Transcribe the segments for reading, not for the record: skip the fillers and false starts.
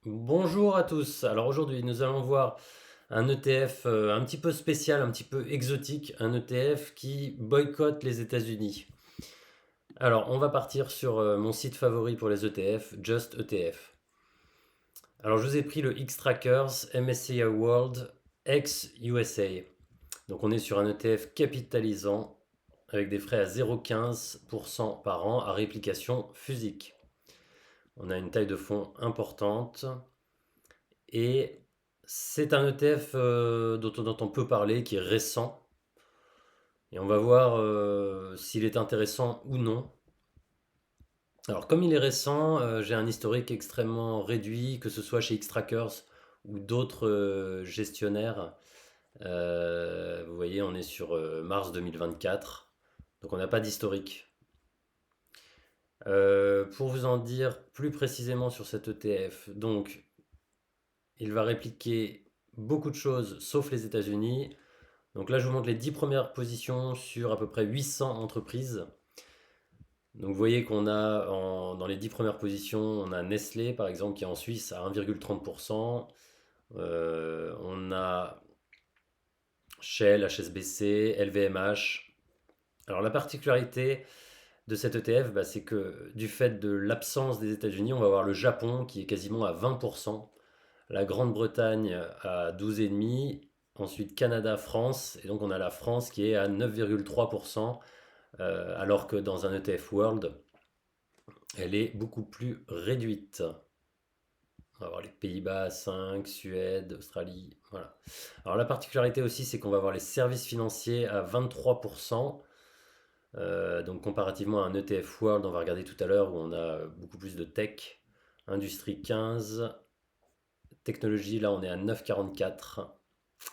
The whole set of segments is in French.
Bonjour à tous. Alors aujourd'hui, nous allons voir un ETF un petit peu spécial, un petit peu exotique, un ETF qui boycotte les États-Unis. Alors, on va partir sur mon site favori pour les ETF, Just ETF. Alors, je vous ai pris le X-Trackers MSCI World ex USA. Donc, on est sur un ETF capitalisant avec des frais à 0,15% par an à réplication physique. On a une taille de fonds importante. Et c'est un ETF dont on peut parler, qui est récent. Et on va voir s'il est intéressant ou non. Alors, comme il est récent, j'ai un historique extrêmement réduit, que ce soit chez Xtrackers ou d'autres gestionnaires. Vous voyez, on est sur mars 2024. Donc, on n'a pas d'historique. Pour vous en dire plus précisément sur cet ETF, donc, il va répliquer beaucoup de choses sauf les États-Unis. Donc là, je vous montre les 10 premières positions sur à peu près 800 entreprises. Donc vous voyez qu'on a dans les 10 premières positions, on a Nestlé par exemple qui est en Suisse à 1,30%. On a Shell, HSBC, LVMH. Alors la particularité de cet ETF, c'est que du fait de l'absence des États-Unis, on va avoir le Japon qui est quasiment à 20%, la Grande-Bretagne à 12,5%, ensuite Canada, France, et donc on a la France qui est à 9,3%. Alors que dans un ETF World, elle est beaucoup plus réduite. On va avoir les Pays-Bas à 5, Suède, Australie, voilà. Alors la particularité aussi, c'est qu'on va avoir les services financiers à 23%. Donc comparativement à un ETF World, on va regarder tout à l'heure, où on a beaucoup plus de tech. Industrie 15, technologie, là on est à 9,44.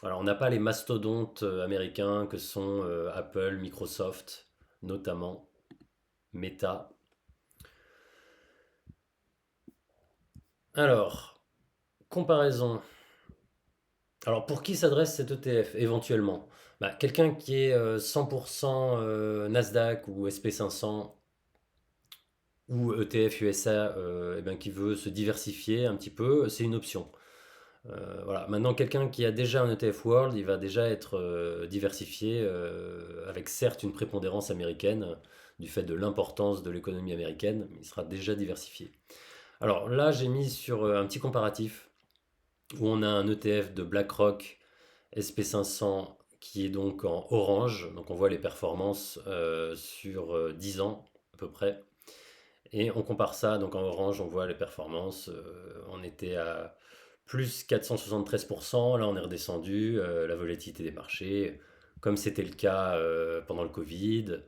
Alors on n'a pas les mastodontes américains que sont Apple, Microsoft, notamment, Meta. Alors, comparaison. Alors, pour qui s'adresse cet ETF éventuellement? Quelqu'un qui est 100% Nasdaq ou SP500 ou ETF USA, eh ben, qui veut se diversifier un petit peu, c'est une option. Voilà. Maintenant, quelqu'un qui a déjà un ETF World, il va déjà être diversifié, avec certes une prépondérance américaine, du fait de l'importance de l'économie américaine, mais il sera déjà diversifié. Alors là, j'ai mis sur un petit comparatif où on a un ETF de BlackRock SP500 qui est donc en orange. Donc on voit les performances sur 10 ans à peu près. Et on compare ça, donc en orange, on voit les performances. On était à plus 473%, là on est redescendu, la volatilité des marchés, comme c'était le cas pendant le Covid,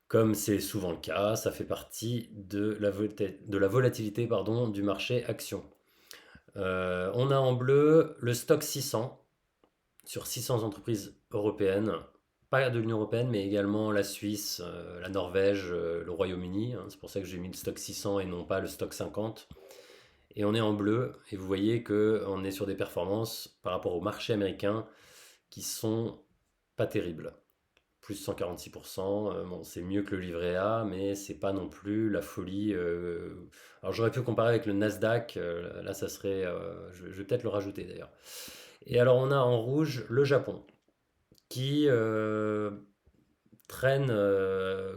comme c'est souvent le cas, ça fait partie de la volatilité pardon, du marché action. On a en bleu le stock 600 sur 600 entreprises européennes, pas de l'Union européenne, mais également la Suisse, la Norvège, le Royaume-Uni, hein. C'est pour ça que j'ai mis le stock 600 et non pas le stock 50. Et on est en bleu, et vous voyez qu'on est sur des performances par rapport au marché américain qui sont pas terribles. Plus 146%, bon, c'est mieux que le livret A, mais c'est pas non plus la folie. Alors j'aurais pu comparer avec le Nasdaq, là ça serait. Je vais peut-être le rajouter d'ailleurs. Et alors on a en rouge le Japon, qui traîne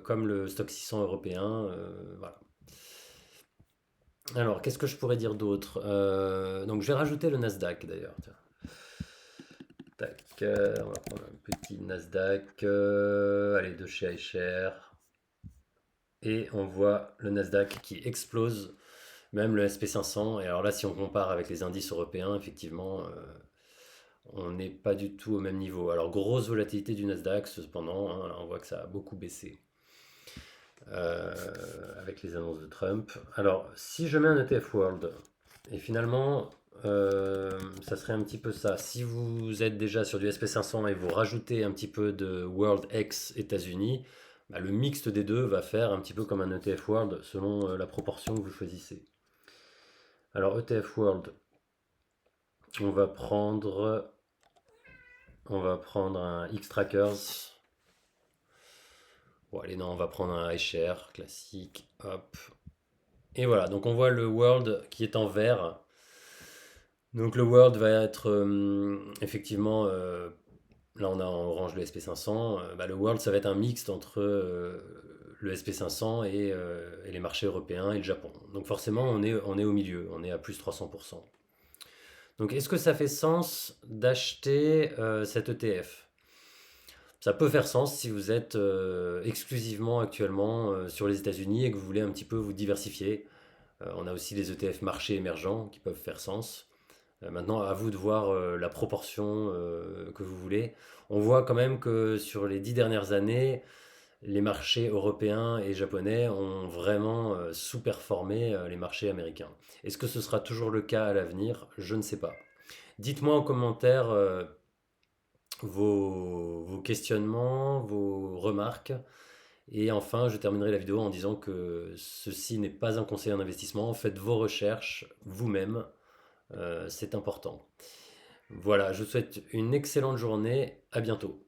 comme le stock 600 européen. Voilà. Alors qu'est-ce que je pourrais dire d'autre? Donc je vais rajouter le Nasdaq d'ailleurs. Tiens. Tac, on va prendre un petit Nasdaq, allez, de chez iShares. Et on voit le Nasdaq qui explose, même le SP500. Et alors là, si on compare avec les indices européens, effectivement, on n'est pas du tout au même niveau. Alors, grosse volatilité du Nasdaq, cependant, hein, là, on voit que ça a beaucoup baissé euh, avec les annonces de Trump. Alors, si je mets un ETF World, et finalement, ça serait un petit peu ça. Si vous êtes déjà sur du SP500 et vous rajoutez un petit peu de World X États-Unis, le mixte des deux va faire un petit peu comme un ETF World selon la proportion que vous choisissez. Alors ETF World, on va prendre, on va prendre un X-Trackers. Bon, allez, non, on va prendre un iShare classique. Hop. Et voilà, donc on voit le World qui est en vert. Donc le World va être effectivement, là on a en orange le SP500, bah, le World ça va être un mixte entre le SP500 et les marchés européens et le Japon. Donc forcément on est au milieu, on est à plus 300%. Donc est-ce que ça fait sens d'acheter cet ETF? Ça peut faire sens si vous êtes exclusivement actuellement sur les États-Unis et que vous voulez un petit peu vous diversifier. On a aussi les ETF marchés émergents qui peuvent faire sens. Maintenant, à vous de voir la proportion que vous voulez. On voit quand même que sur les 10 dernières années, les marchés européens et japonais ont vraiment sous-performé les marchés américains. Est-ce que ce sera toujours le cas à l'avenir? Je ne sais pas. Dites-moi en commentaire vos questionnements, vos remarques. Et enfin, je terminerai la vidéo en disant que ceci n'est pas un conseil en investissement. Faites vos recherches vous-même. C'est important. Voilà, je vous souhaite une excellente journée. À bientôt.